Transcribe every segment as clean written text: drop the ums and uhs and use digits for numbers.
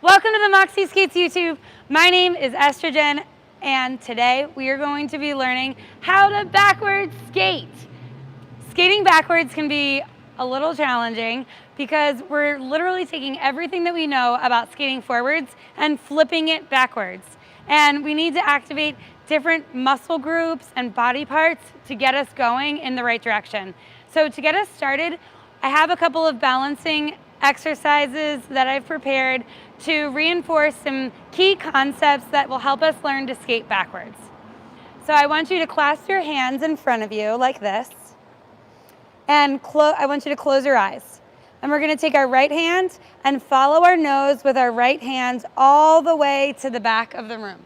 Welcome to the Moxi Skates YouTube. My name is Estro Jen, and today we are going to be learning how to backwards skate. Skating backwards can be a little challenging because we're literally taking everything that we know about skating forwards and flipping it backwards. And we need to activate different muscle groups and body parts to get us going in the right direction. So to get us started, I have a couple of balancing exercises that I've prepared to reinforce some key concepts that will help us learn to skate backwards. So I want you to clasp your hands in front of you like this, and I want you to close your eyes. And we're gonna take our right hand and follow our nose with our right hand all the way to the back of the room.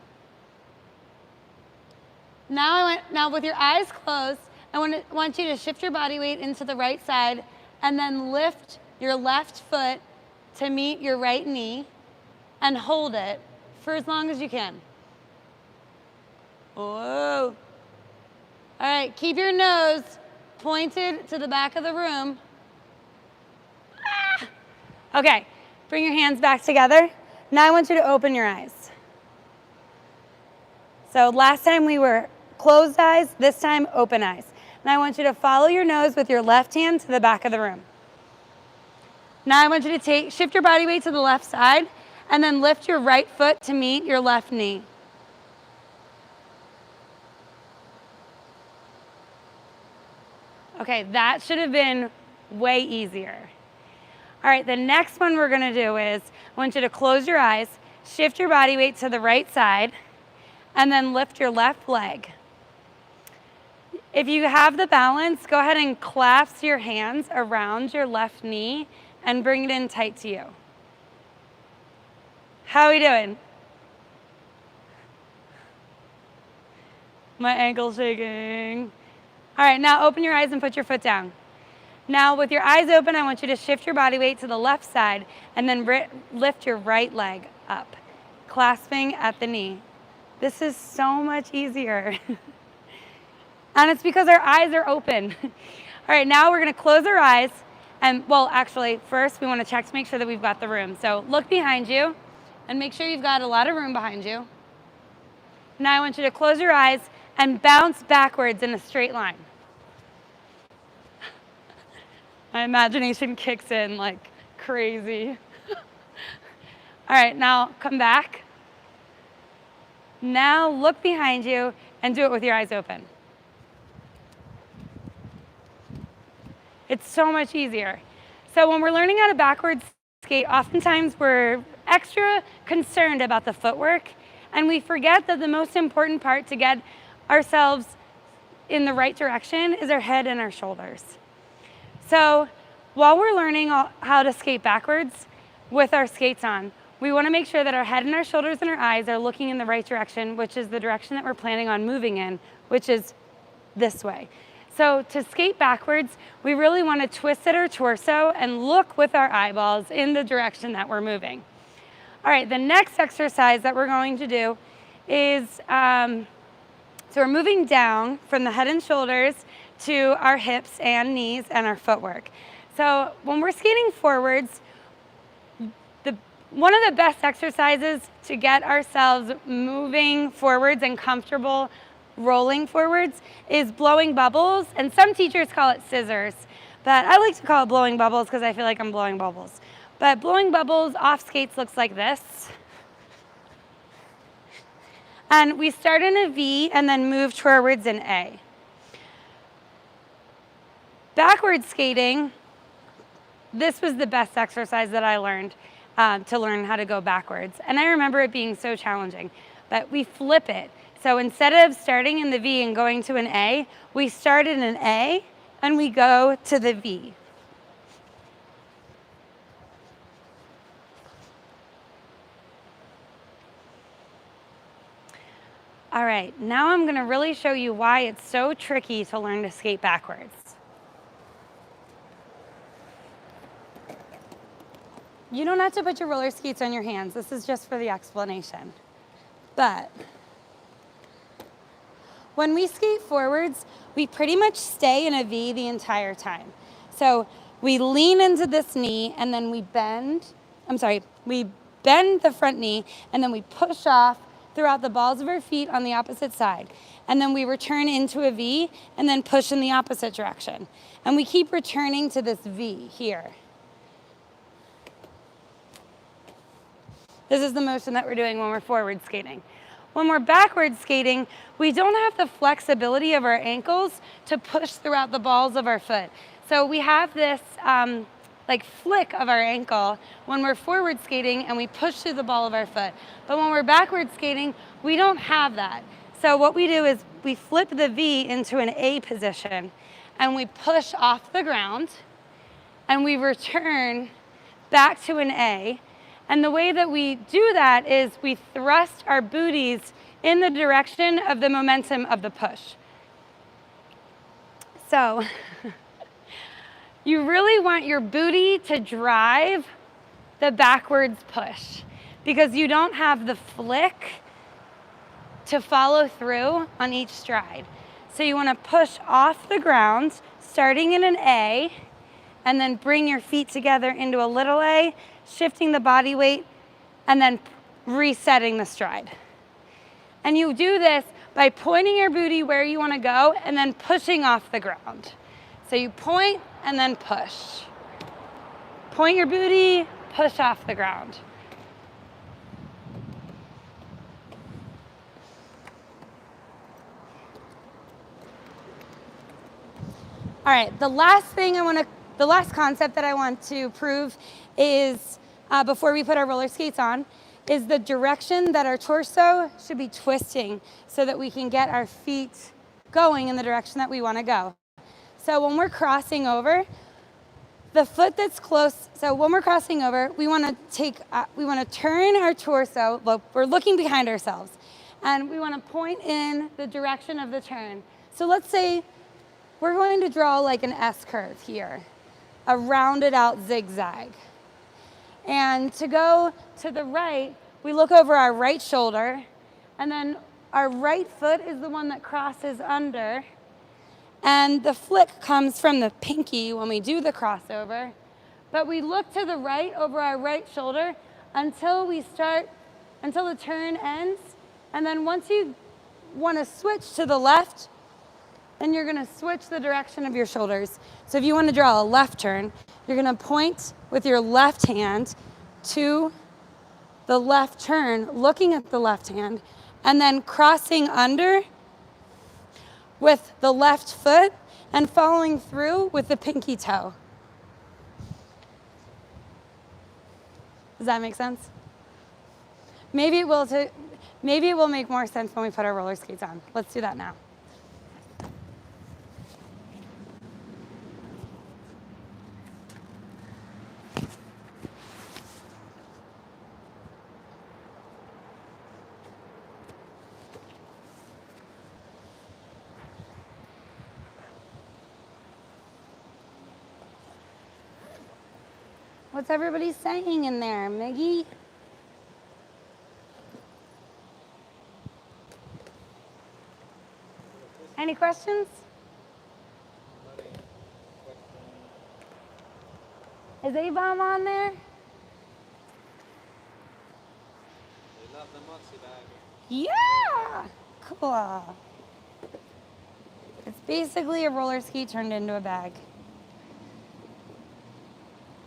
Now with your eyes closed, I want you to shift your body weight into the right side and then lift your left foot to meet your right knee and hold it for as long as you can. Whoa. All right, keep your nose pointed to the back of the room. Ah. Okay, bring your hands back together. Now I want you to open your eyes. So last time we were closed eyes, this time open eyes. And I want you to follow your nose with your left hand to the back of the room. Now I want you to shift your body weight to the left side and then lift your right foot to meet your left knee. Okay, that should have been way easier. All right, the next one we're gonna do is, I want you to close your eyes, shift your body weight to the right side, and then lift your left leg. If you have the balance, go ahead and clasp your hands around your left knee and bring it in tight to you. How are we doing? My ankle's shaking. All right, now open your eyes and put your foot down. Now with your eyes open, I want you to shift your body weight to the left side and then lift your right leg up, clasping at the knee. This is so much easier. And it's because our eyes are open. All right, now we're gonna close our eyes. And well, actually, first we wanna check to make sure that we've got the room. So look behind you and make sure you've got a lot of room behind you. Now I want you to close your eyes and bounce backwards in a straight line. My imagination kicks in like crazy. All right, now come back. Now look behind you and do it with your eyes open. It's so much easier. So when we're learning how to backwards skate, oftentimes we're extra concerned about the footwork, and we forget that the most important part to get ourselves in the right direction is our head and our shoulders. So while we're learning how to skate backwards with our skates on, we want to make sure that our head and our shoulders and our eyes are looking in the right direction, which is the direction that we're planning on moving in, which is this way. So to skate backwards, we really want to twist at our torso and look with our eyeballs in the direction that we're moving. All right, the next exercise that we're going to do is, so we're moving down from the head and shoulders to our hips and knees and our footwork. So when we're skating forwards, one of the best exercises to get ourselves moving forwards and comfortable rolling forwards is blowing bubbles, and some teachers call it scissors, but I like to call it blowing bubbles because I feel like I'm blowing bubbles. But blowing bubbles off skates looks like this. And we start in a V and then move towards an A. Backwards skating, this was the best exercise that I learned to learn how to go backwards. And I remember it being so challenging, but we flip it. So instead of starting in the V and going to an A, we start in an A and we go to the V. All right, now I'm gonna really show you why it's so tricky to learn to skate backwards. You don't have to put your roller skates on your hands. This is just for the explanation. But when we skate forwards, we pretty much stay in a V the entire time. So we lean into this knee and then we bend the front knee, and then we push off throughout the balls of our feet on the opposite side. And then we return into a V and then push in the opposite direction. And we keep returning to this V here. This is the motion that we're doing when we're forward skating. When we're backward skating, we don't have the flexibility of our ankles to push throughout the balls of our foot. So we have this like flick of our ankle when we're forward skating and we push through the ball of our foot. But when we're backward skating, we don't have that. So what we do is we flip the V into an A position and we push off the ground and we return back to an A. And the way that we do that is we thrust our booties in the direction of the momentum of the push. So you really want your booty to drive the backwards push because you don't have the flick to follow through on each stride. So you want to push off the ground, starting in an A, and then bring your feet together into a little A, shifting the body weight, and then resetting the stride. And you do this by pointing your booty where you want to go and then pushing off the ground. So you point and then push. Point your booty, push off the ground. All right, the last concept that I want to prove is, before we put our roller skates on, is the direction that our torso should be twisting so that we can get our feet going in the direction that we want to go. So when we're crossing over, the foot that's close, so when we're crossing over, we want to turn our torso, look, we're looking behind ourselves, and we want to point in the direction of the turn. So let's say we're going to draw like an S curve here, a rounded out zigzag. And to go to the right, we look over our right shoulder, and then our right foot is the one that crosses under. And the flick comes from the pinky when we do the crossover. But we look to the right over our right shoulder until the turn ends. And then once you want to switch to the left, then you're going to switch the direction of your shoulders. So if you want to draw a left turn, you're going to point with your left hand to the left turn, looking at the left hand, and then crossing under with the left foot and following through with the pinky toe. Does that make sense? Maybe it will make more sense when we put our roller skates on. Let's do that now. What's everybody saying in there, Miggy? Any questions? Is A-Bomb on there? They love the Moxi bag. Yeah! Cool. It's basically a roller ski turned into a bag.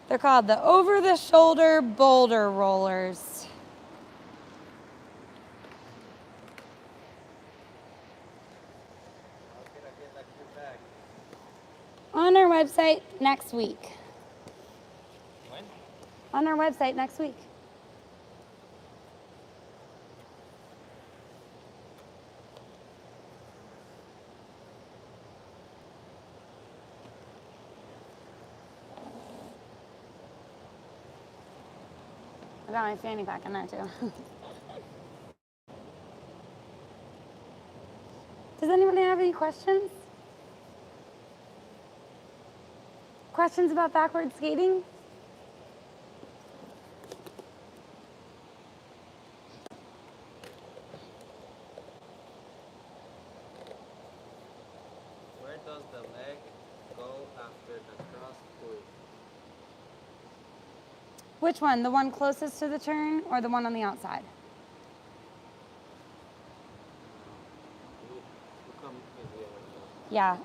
They're called the over-the-shoulder boulder rollers. How can I get that cute bag? On our website next week. When? On our website next week. I got my fanny pack in there too. Does anybody have any questions? Questions about backward skating? Where does the leg go after the cross pull? Which one? The one closest to the turn or the one on the outside? You come easier. Yeah.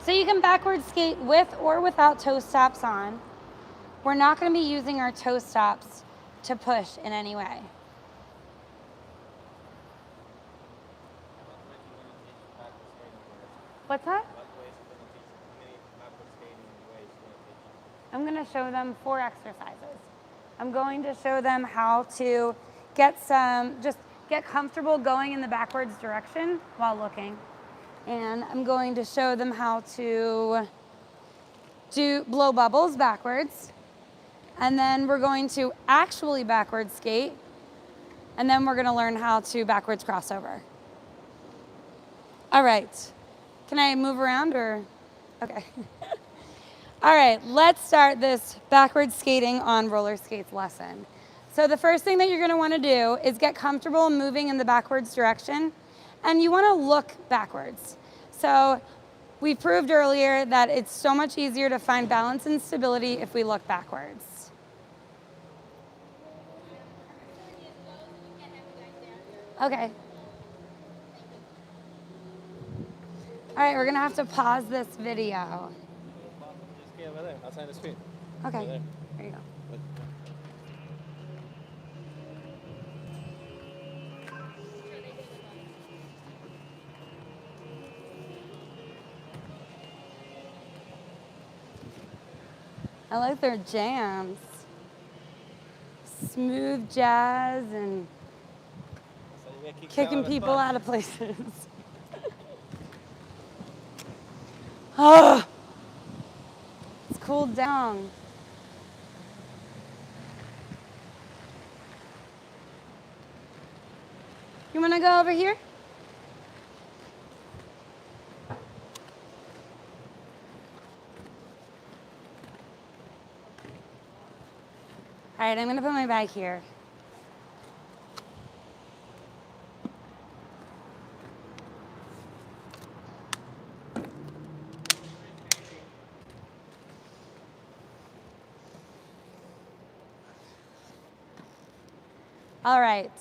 So you can backward skate with or without toe stops on. We're not going to be using our toe stops to push in any way. What's that? I'm going to show them 4 exercises. I'm going to show them how to just get comfortable going in the backwards direction while looking. And I'm going to show them how to blow bubbles backwards. And then we're going to actually backwards skate. And then we're going to learn how to backwards crossover. All right. Can I move around or? Okay. All right, let's start this backwards skating on roller skates lesson. So the first thing that you're going to want to do is get comfortable moving in the backwards direction, and you want to look backwards. So we proved earlier that it's so much easier to find balance and stability if we look backwards. Okay. All right, we're going to have to pause this video. Just get over there, outside the screen. Okay, Over there. there you go. I like their jams. Smooth jazz and So you get kicked kicking of the people spot. out of places. Oh, it's cooled down. You want to go over here? All right, I'm going to put my bag here. All right.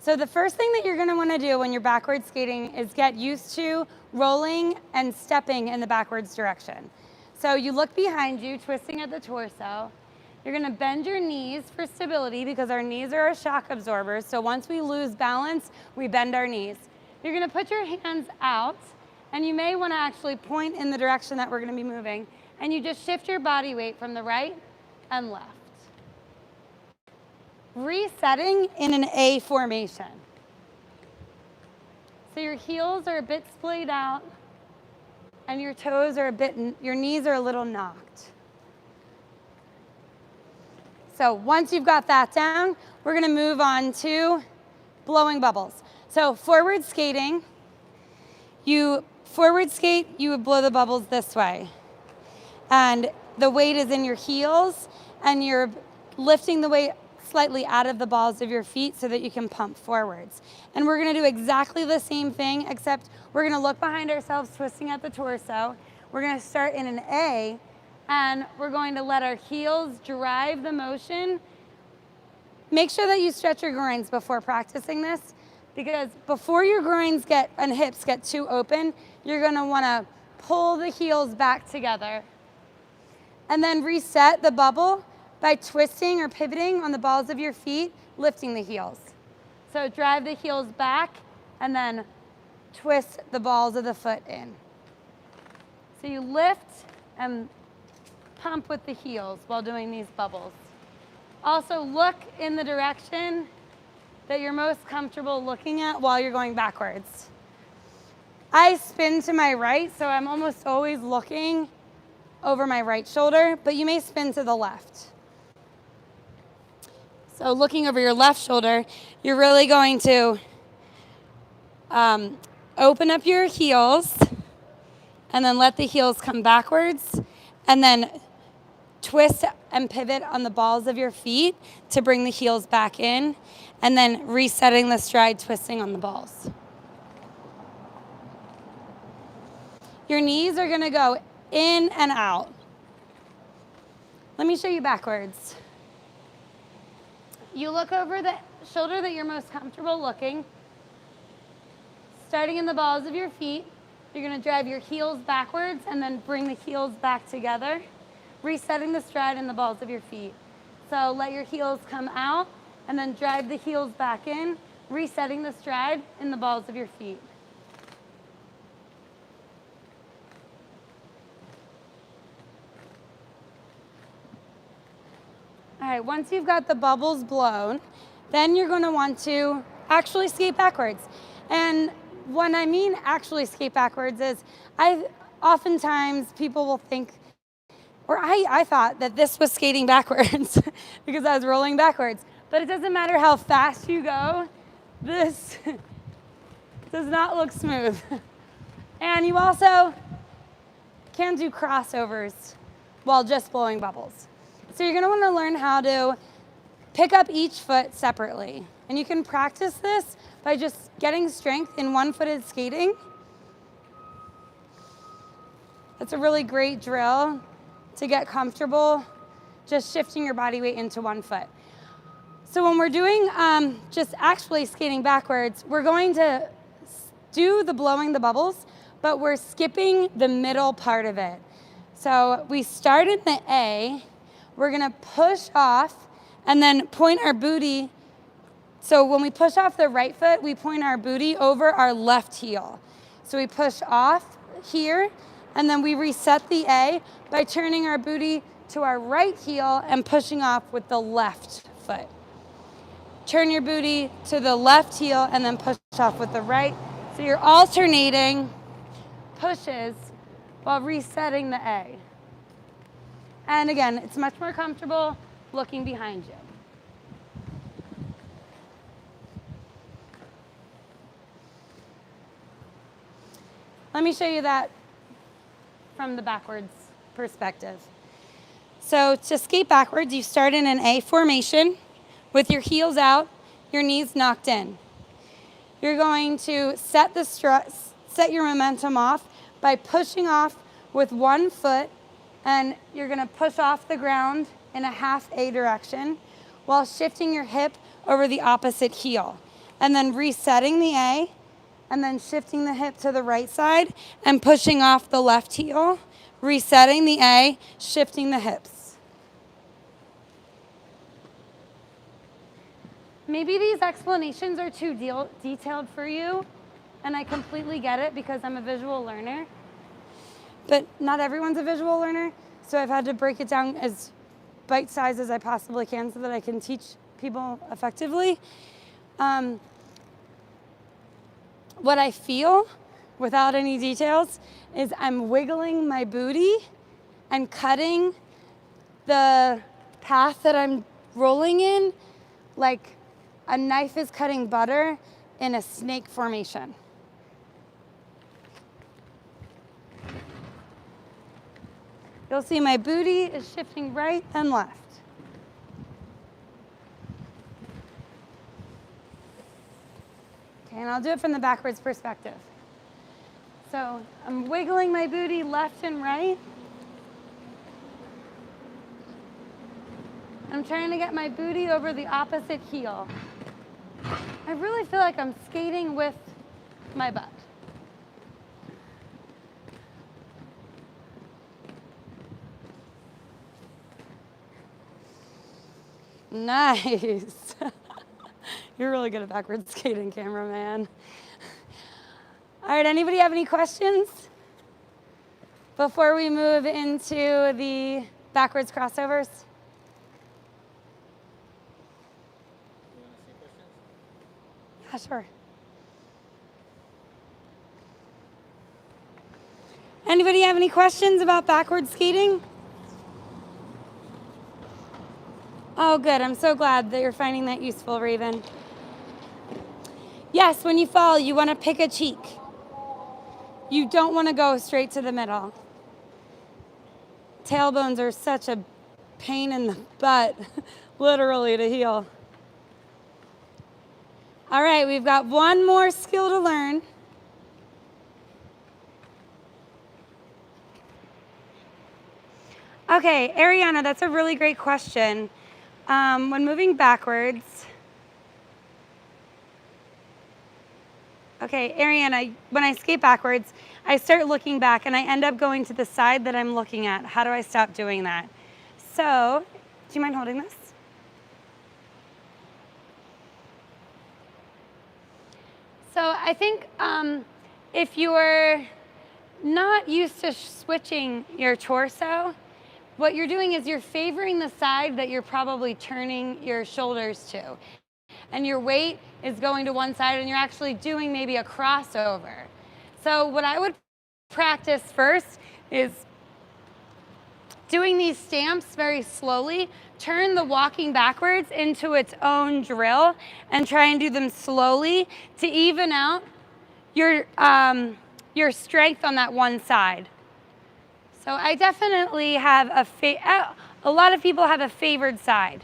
So the first thing that you're going to want to do when you're backwards skating is get used to rolling and stepping in the backwards direction. So you look behind you, twisting at the torso. You're going to bend your knees for stability because our knees are our shock absorbers. So once we lose balance, we bend our knees. You're going to put your hands out, and you may want to actually point in the direction that we're going to be moving. And you just shift your body weight from the right and left. Resetting in an A formation. So your heels are a bit splayed out and your toes are your knees are a little knocked. So once you've got that down, we're going to move on to blowing bubbles. So forward skating, you would blow the bubbles this way. And the weight is in your heels and you're lifting the weight slightly out of the balls of your feet so that you can pump forwards. And we're going to do exactly the same thing, except we're going to look behind ourselves, twisting at the torso. We're going to start in an A, and we're going to let our heels drive the motion. Make sure that you stretch your groins before practicing this, because before your groins and hips get too open, you're going to want to pull the heels back together. And then reset the bubble by twisting or pivoting on the balls of your feet, lifting the heels. So drive the heels back and then twist the balls of the foot in. So you lift and pump with the heels while doing these bubbles. Also look in the direction that you're most comfortable looking at while you're going backwards. I spin to my right, so I'm almost always looking over my right shoulder, but you may spin to the left. So looking over your left shoulder, you're really going to open up your heels and then let the heels come backwards and then twist and pivot on the balls of your feet to bring the heels back in and then resetting the stride, twisting on the balls. Your knees are gonna go in and out. Let me show you backwards. You look over the shoulder that you're most comfortable looking. Starting in the balls of your feet, you're gonna drive your heels backwards and then bring the heels back together, resetting the stride in the balls of your feet. So let your heels come out and then drive the heels back in, resetting the stride in the balls of your feet. All right, once you've got the bubbles blown, then you're gonna want to actually skate backwards. And when I mean actually skate backwards is, oftentimes people will think, or I thought that this was skating backwards because I was rolling backwards. But it doesn't matter how fast you go, this does not look smooth. And you also can do crossovers while just blowing bubbles. So you're gonna wanna learn how to pick up each foot separately. And you can practice this by just getting strength in one-footed skating. That's a really great drill to get comfortable just shifting your body weight into one foot. So when we're doing just actually skating backwards, we're going to do the blowing the bubbles, but we're skipping the middle part of it. So we start in the A, we're gonna push off and then point our booty. So when we push off the right foot, we point our booty over our left heel. So we push off here and then we reset the A by turning our booty to our right heel and pushing off with the left foot. Turn your booty to the left heel and then push off with the right. So you're alternating pushes while resetting the A. And again, it's much more comfortable looking behind you. Let me show you that from the backwards perspective. So to skate backwards, you start in an A formation with your heels out, your knees knocked in. You're going to set your momentum off by pushing off with one foot, and you're gonna push off the ground in a half A direction while shifting your hip over the opposite heel. And then resetting the A, and then shifting the hip to the right side and pushing off the left heel, resetting the A, shifting the hips. Maybe these explanations are too detailed for you, and I completely get it because I'm a visual learner. But not everyone's a visual learner, so I've had to break it down as bite-sized as I possibly can so that I can teach people effectively. What I feel, without any details, is I'm wiggling my booty and cutting the path that I'm rolling in like a knife is cutting butter in a snake formation. You'll see my booty is shifting right and left. Okay, and I'll do it from the backwards perspective. So I'm wiggling my booty left and right. I'm trying to get my booty over the opposite heel. I really feel like I'm skating with my butt. Nice. You're really good at backwards skating, cameraman. All right, anybody have any questions before we move into the backwards crossovers? You want to see questions? Yeah, sure. Anybody have any questions about backwards skating? Oh, good. I'm so glad that you're finding that useful, Raven. Yes, when you fall, you want to pick a cheek. You don't want to go straight to the middle. Tailbones are such a pain in the butt, literally, to heal. All right, we've got one more skill to learn. Okay, Ariana, that's a really great question. When moving backwards, okay, Ariana, when I skate backwards, I start looking back and I end up going to the side that I'm looking at. How do I stop doing that? So, do you mind holding this? So I think if you're not used to switching your torso, what you're doing is you're favoring the side that you're probably turning your shoulders to. And your weight is going to one side and you're actually doing maybe a crossover. So what I would practice first is doing these stamps very slowly. Turn the walking backwards into its own drill and try and do them slowly to even out your strength on that one side. So I definitely have a lot of people have a favored side.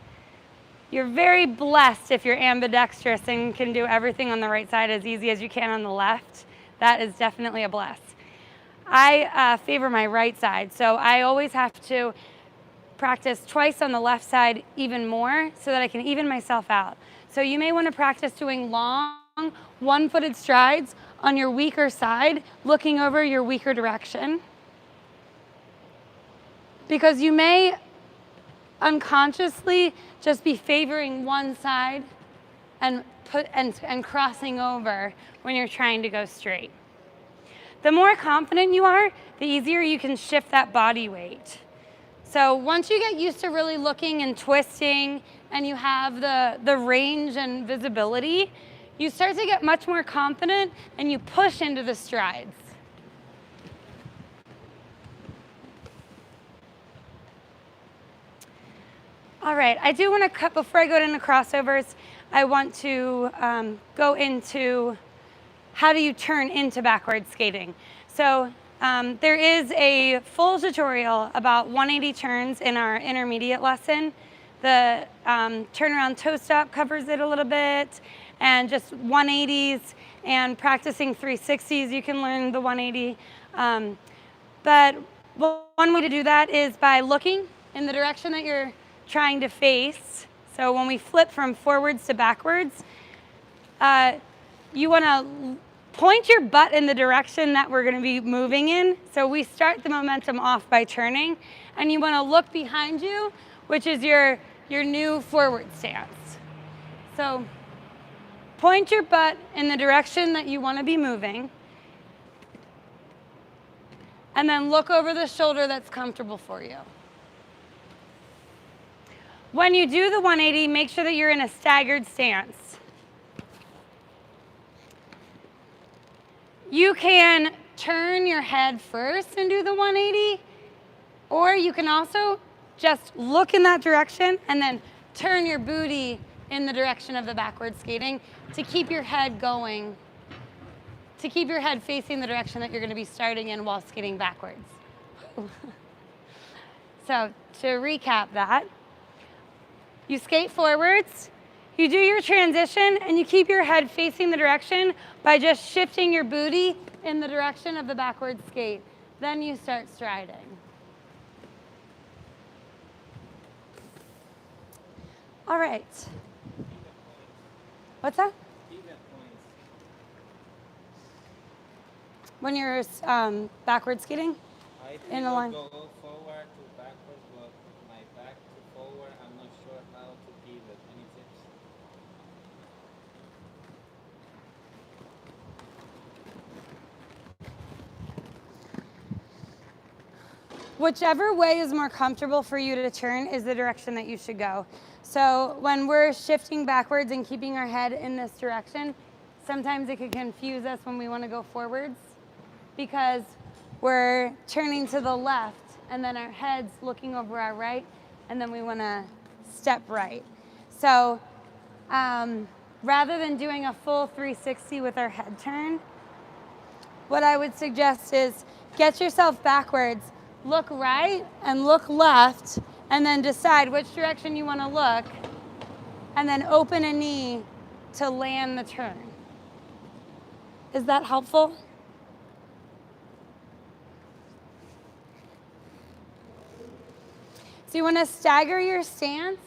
You're very blessed if you're ambidextrous and can do everything on the right side as easy as you can on the left. That is definitely a bless. I favor my right side, so I always have to practice twice on the left side even more so that I can even myself out. So you may want to practice doing long, one-footed strides on your weaker side, looking over your weaker direction. Because you may unconsciously just be favoring one side and crossing over when you're trying to go straight. The more confident you are, the easier you can shift that body weight. So once you get used to really looking and twisting and you have the range and visibility, you start to get much more confident and you push into the strides. All right, I do want to cut, before I go into crossovers, I want to go into how do you turn into backward skating. So there is a full tutorial about 180 turns in our intermediate lesson. The turnaround toe stop covers it a little bit, and just 180s and practicing 360s, you can learn the 180. But one way to do that is by looking in the direction that you're trying to face. So when we flip from forwards to backwards, you want to point your butt in the direction that we're going to be moving in. So we start the momentum off by turning, and you want to look behind you, which is your new forward stance. So point your butt in the direction that you want to be moving, and then look over the shoulder that's comfortable for you. When you do the 180, make sure that you're in a staggered stance. You can turn your head first and do the 180, or you can also just look in that direction and then turn your booty in the direction of the backward skating to keep your head going, to keep your head facing the direction that you're going to be starting in while skating backwards. So to recap that, you skate forwards, you do your transition, and you keep your head facing the direction by just shifting your booty in the direction of the backward skate. Then you start striding. All right. What's that? When you're backward skating? In a line. Go forward to backwards, but my back to forward, I'm not sure how to pivot. Any tips? Whichever way is more comfortable for you to turn is the direction that you should go. So when we're shifting backwards and keeping our head in this direction, sometimes it could confuse us when we want to go forwards because we're turning to the left and then our head's looking over our right, and then we want to step right. So rather than doing a full 360 with our head turn, what I would suggest is get yourself backwards, look right and look left, and then decide which direction you want to look, and then open a knee to land the turn. Is that helpful? So you want to stagger your stance,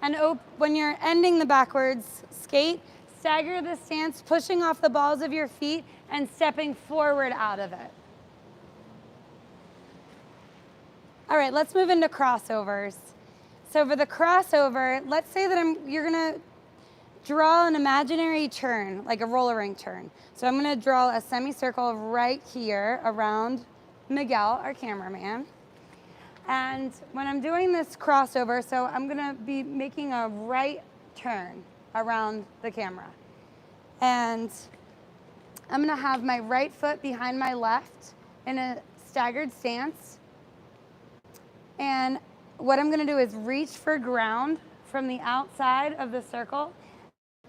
and when you're ending the backwards skate, stagger the stance, pushing off the balls of your feet and stepping forward out of it. All right, let's move into crossovers. So for the crossover, let's say that you're gonna draw an imaginary turn, like a roller rink turn. So I'm gonna draw a semicircle right here around Miguel, our cameraman. And when I'm doing this crossover, so I'm gonna be making a right turn around the camera. And I'm gonna have my right foot behind my left in a staggered stance. And what I'm gonna do is reach for ground from the outside of the circle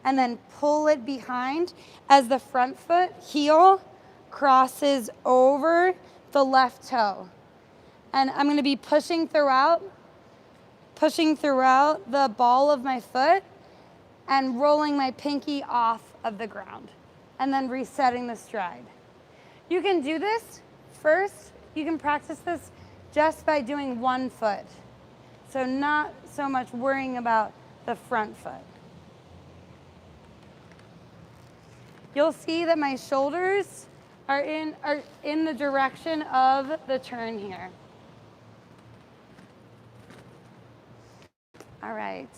and then pull it behind as the front foot heel crosses over the left toe. And I'm gonna be pushing throughout the ball of my foot and rolling my pinky off of the ground and then resetting the stride. You can do this first, you can practice this just by doing one foot. So not so much worrying about the front foot. You'll see that my shoulders are in the direction of the turn here. All right.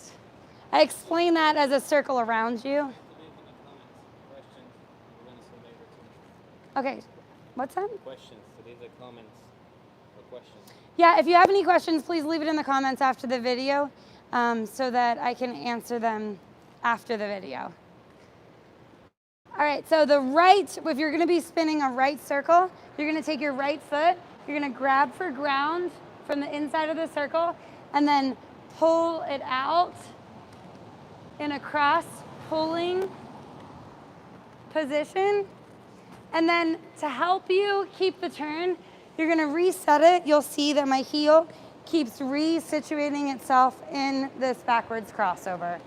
I explain that as a circle around you. Okay, what's that? Questions. So these are comments or questions. Yeah, if you have any questions, please leave it in the comments after the video so that I can answer them after the video. All right, so if you're gonna be spinning a right circle, you're gonna take your right foot, you're gonna grab for ground from the inside of the circle, and then pull it out in a cross pulling position. And then to help you keep the turn, you're gonna reset it. You'll see that my heel keeps resituating itself in this backwards crossover.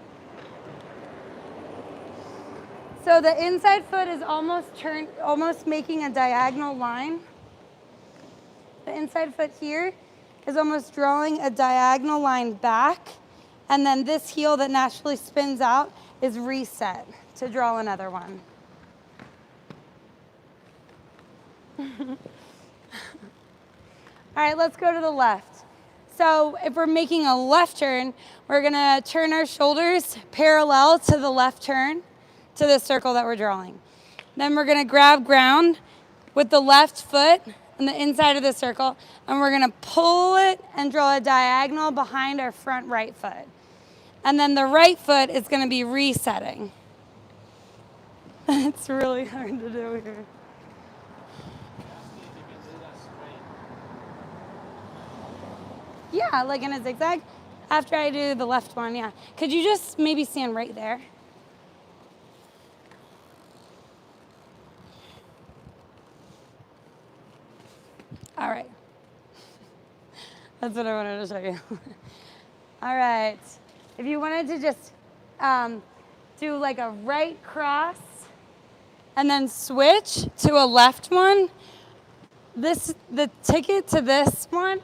So the inside foot is almost making a diagonal line. The inside foot here is almost drawing a diagonal line back, and then this heel that naturally spins out is reset to draw another one. All right, let's go to the left. So if we're making a left turn, we're gonna turn our shoulders parallel to the left turn, to the circle that we're drawing. Then we're gonna grab ground with the left foot on the inside of the circle, and we're gonna pull it and draw a diagonal behind our front right foot. And then the right foot is gonna be resetting. It's really hard to do here. Yeah, like in a zigzag. After I do the left one, yeah. Could you just maybe stand right there? All right. That's what I wanted to show you. All right. If you wanted to just do like a right cross and then switch to a left one, the ticket to this one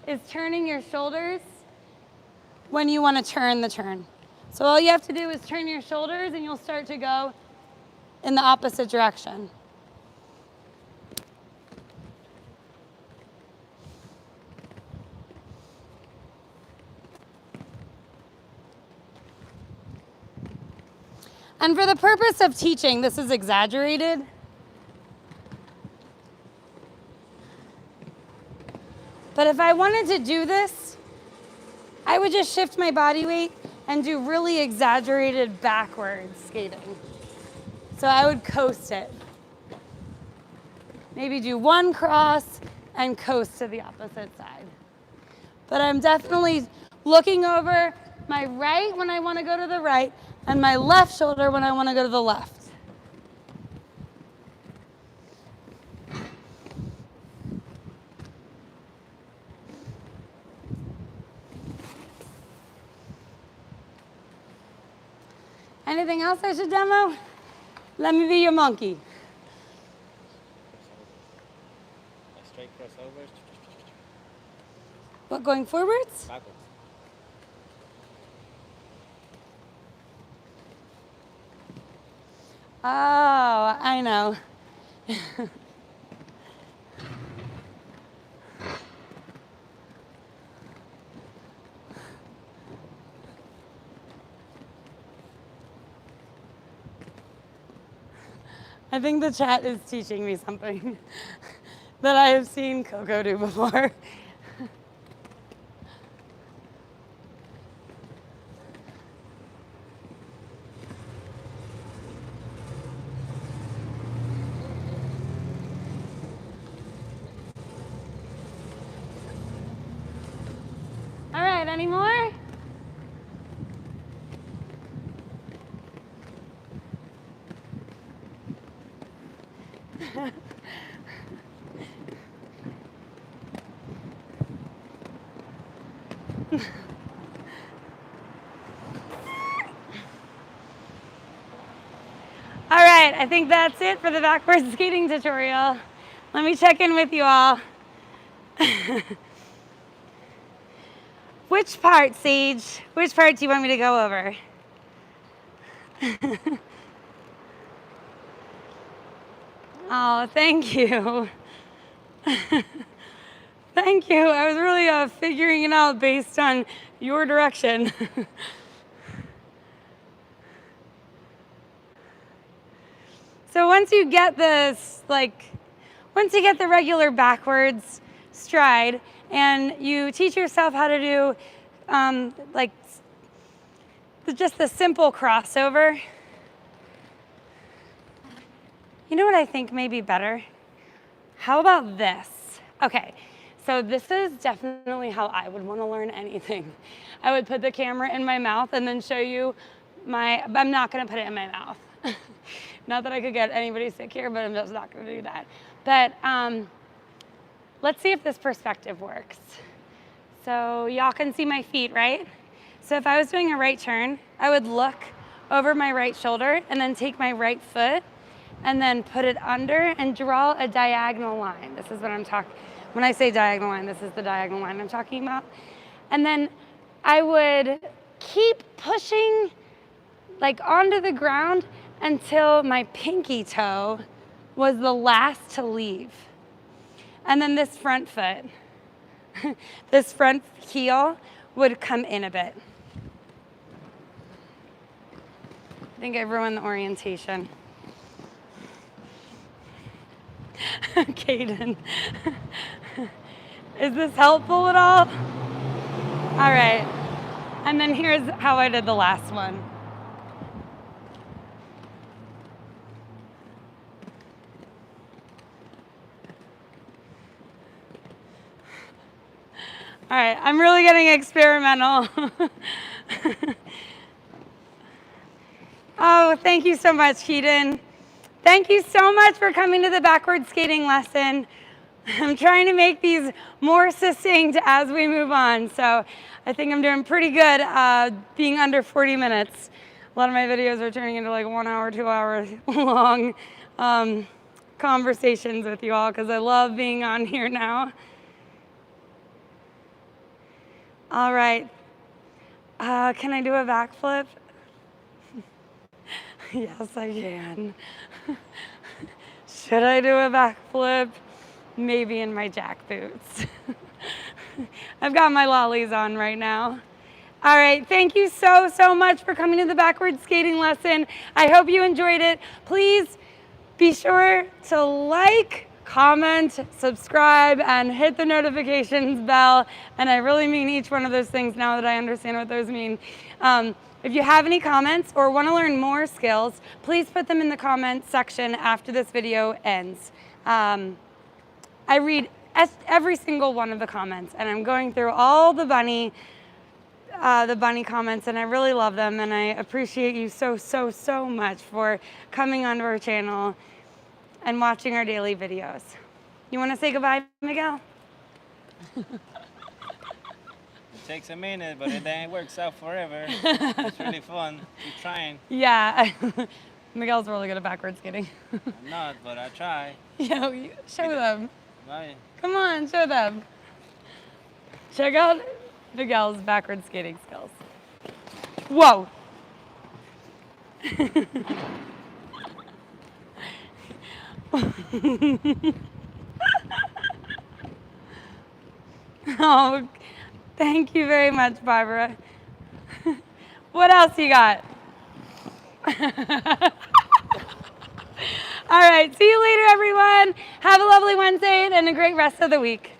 is turning your shoulders when you want to turn the turn. So all you have to do is turn your shoulders and you'll start to go in the opposite direction. And for the purpose of teaching, this is exaggerated. But if I wanted to do this, I would just shift my body weight and do really exaggerated backwards skating. So I would coast it. Maybe do one cross and coast to the opposite side. But I'm definitely looking over my right when I want to go to the right and my left shoulder when I want to go to the left. Anything else I should demo? Let me be your monkey. Straight crossovers. What, going forwards? Backwards. Oh, I know. I think the chat is teaching me something that I have seen Coco do before. All right, any more? All right, I think that's it for the backwards skating tutorial. Let me check in with you all. Which part, Sage? Which part do you want me to go over? Oh, thank you. Thank you. I was really figuring it out based on your direction. So once you get this, once you get the regular backwards stride and you teach yourself how to do just the simple crossover, you know what I think may be better? How about this? Okay, so this is definitely how I would want to learn anything. I would put the camera in my mouth and then show you I'm not going to put it in my mouth. Not that I could get anybody sick here, but I'm just not going to do that. But let's see if this perspective works. So y'all can see my feet, right? So if I was doing a right turn, I would look over my right shoulder and then take my right foot and then put it under and draw a diagonal line. This is what I'm talking, when I say diagonal line, this is the diagonal line I'm talking about. And then I would keep pushing onto the ground until my pinky toe was the last to leave. And then this front foot, this front heel would come in a bit. I think I ruined the orientation. Kaden, is this helpful at all? All right, and then here's how I did the last one. All right, I'm really getting experimental. Oh, thank you so much, Keaton. Thank you so much for coming to the backward skating lesson. I'm trying to make these more succinct as we move on, so I think I'm doing pretty good being under 40 minutes. A lot of my videos are turning into 1 hour, 2 hour long conversations with you all because I love being on here now. All right, can I do a backflip? Yes, I can. Should I do a backflip? Maybe in my jack boots. I've got my lollies on right now. All right, thank you so, so much for coming to the backward skating lesson. I hope you enjoyed it. Please be sure to like, comment, subscribe, and hit the notifications bell. And I really mean each one of those things now that I understand what those mean. If you have any comments or want to learn more skills, please put them in the comments section after this video ends. I read every single one of the comments, and I'm going through all the bunny comments, and I really love them, and I appreciate you so, so, so much for coming onto our channel and watching our daily videos. You want to say goodbye, Miguel? takes a minute, but it works out forever. It's really fun. Keep trying. Yeah. Miguel's really good at backward skating. I'm not, but I try. Show them. Right. Come on, show them. Check out Miguel's backward skating skills. Whoa. Oh, thank you very much, Barbara. What else you got? All right, see you later, everyone. Have a lovely Wednesday and a great rest of the week.